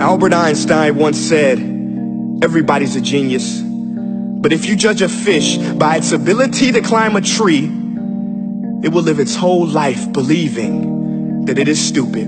Albert Einstein once said, everybody's a genius. But if you judge a fish by its ability to climb a tree, it will live its whole life believing that it is stupid.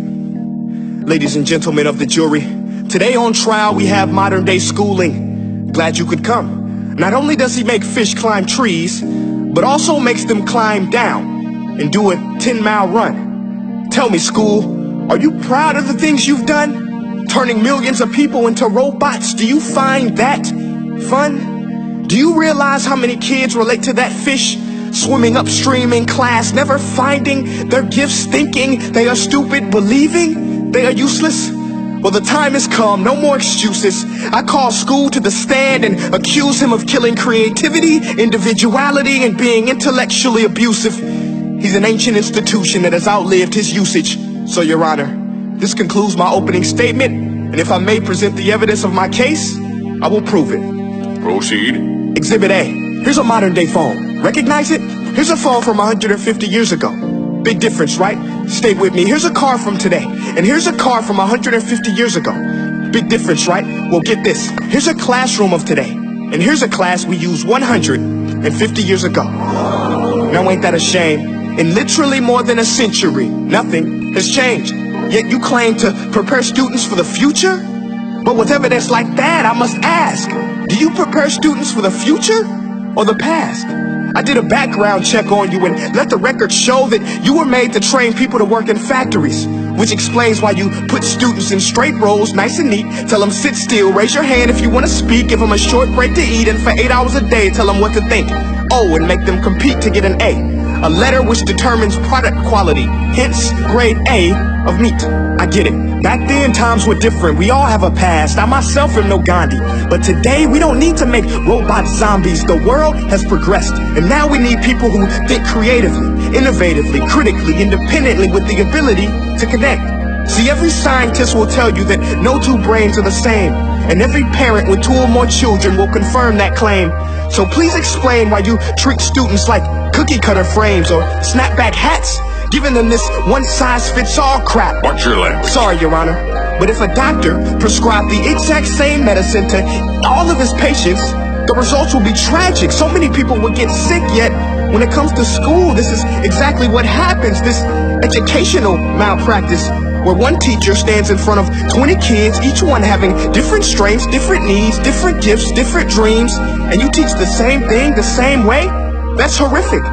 Ladies and gentlemen of the jury, today on trial we have modern day schooling. Glad you could come. Not only does he make fish climb trees, but also makes them climb down and do a 10-mile run. Tell me, school, are you proud of the things you've done? Turning millions of people into robots, do you find that fun? Do you realize how many kids relate to that fish swimming upstream in class, never finding their gifts, thinking they are stupid, believing they are useless? Well, the time has come, no more excuses. I call school to the stand and accuse him of killing creativity, individuality, and being intellectually abusive. He's an ancient institution that has outlived his usage. So, Your Honor, this concludes my opening statement, and if I may present the evidence of my case, I will prove it. Proceed. Exhibit A. Here's a modern day phone. Recognize it? Here's a phone from 150 years ago. Big difference, right? Stay with me. Here's a car from today, and here's a car from 150 years ago. Big difference, right? Well, get this. Here's a classroom of today, and here's a class we used 150 years ago. Now, ain't that a shame? In literally more than a century, nothing has changed. Yet you claim to prepare students for the future? But with evidence like that, I must ask, do you prepare students for the future or the past? I did a background check on you and let the record show that you were made to train people to work in factories, which explains why you put students in straight rows, nice and neat, tell them sit still, raise your hand if you want to speak, give them a short break to eat, and for 8 hours a day tell them what to think. Oh, and make them compete to get an A letter which determines product quality, hence grade A of meat. I get it. Back then, times were different. We all have a past. I myself am no Gandhi. But today, we don't need to make robots zombies. The world has progressed. And now we need people who think creatively, innovatively, critically, independently, with the ability to connect. See, every scientist will tell you that no two brains are the same. And every parent with 2 or more children will confirm that claim. So please explain why you treat students like cookie cutter frames or snapback hats, giving them this one-size-fits-all crap. Watch your language. Sorry, Your Honor, but if a doctor prescribed the exact same medicine to all of his patients, the results will be tragic. So many people will get sick, yet when it comes to school, this is exactly what happens. This educational malpractice, where one teacher stands in front of 20 kids, each one having different strengths, different needs, different gifts, different dreams, and you teach the same thing the same way? That's horrific.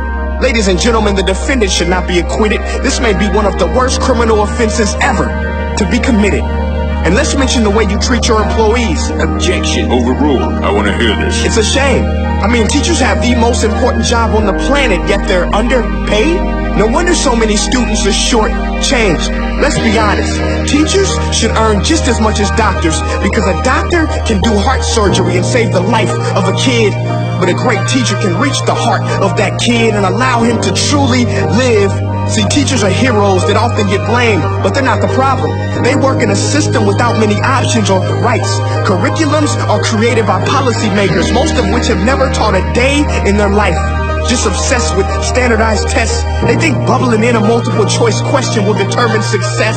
Ladies and gentlemen, the defendant should not be acquitted. This may be one of the worst criminal offenses ever to be committed. And let's mention the way you treat your employees. Objection. Overruled. I want to hear this. It's a shame. I mean, teachers have the most important job on the planet, yet they're underpaid? No wonder so many students are short-changed. Let's be honest. Teachers should earn just as much as doctors, because a doctor can do heart surgery and save the life of a kid. But a great teacher can reach the heart of that kid and allow him to truly live. See, teachers are heroes that often get blamed, but they're not the problem. They work in a system without many options or rights. Curriculums are created by policymakers, most of which have never taught a day in their life. Just obsessed with standardized tests. They think bubbling in a multiple choice question will determine success.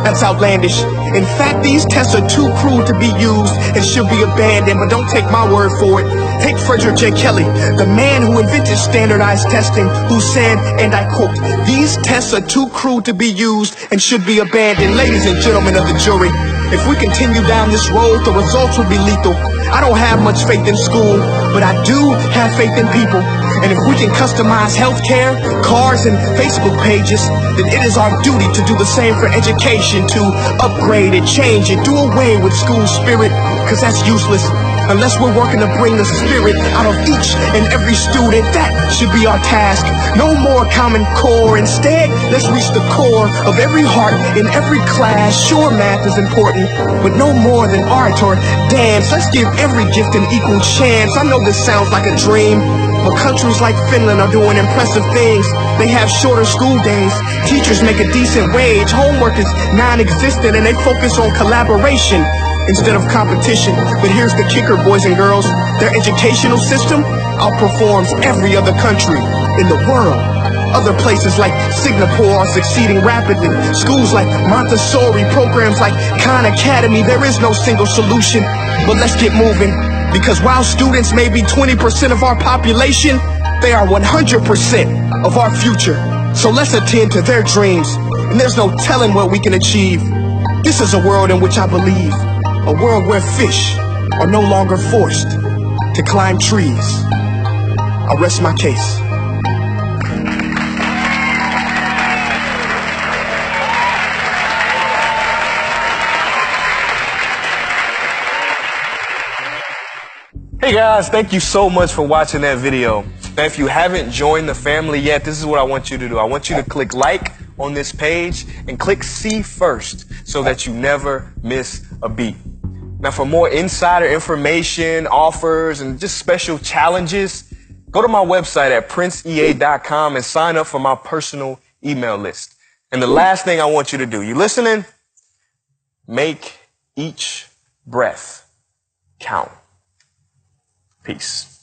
That's outlandish. In fact, these tests are too cruel to be used and should be abandoned, but don't take my word for it. Take Frederick J. Kelly, the man who invented standardized testing, who said, and I quote, "These tests are too cruel to be used and should be abandoned." Ladies and gentlemen of the jury, if we continue down this road, the results will be lethal. I don't have much faith in school, but I do have faith in people. And if we can customize healthcare, cars, and Facebook pages, then it is our duty to do the same for education, to upgrade and change and do away with school spirit, because that's useless. Unless we're working to bring the spirit out of each and every student, that should be our task. No more Common Core. Instead, let's reach the core of every heart in every class. Sure, math is important, but no more than art or dance. Let's give every gift an equal chance. I know this sounds like a dream, but countries like Finland are doing impressive things. They have shorter school days. Teachers make a decent wage. Homework is non-existent, and they focus on collaboration. instead of competition. But here's the kicker, boys and girls. Their educational system outperforms every other country in the world. Other places like Singapore are succeeding rapidly. Schools like Montessori, programs like Khan Academy, there is no single solution. But let's get moving, because while students may be 20% of our population, they are 100% of our future. So let's attend to their dreams, and there's no telling what we can achieve. This is a world in which I believe, a world where fish are no longer forced to climb trees. I'll rest my case. Hey guys, thank you so much for watching that video. Now, if you haven't joined the family yet, this is what I want you to do. I want you to click like on this page and click see first so that you never miss a beat. Now, for more insider information, offers, and just special challenges, go to my website at princeea.com and sign up for my personal email list. And the last thing I want you to do, you listening? Make each breath count. Peace.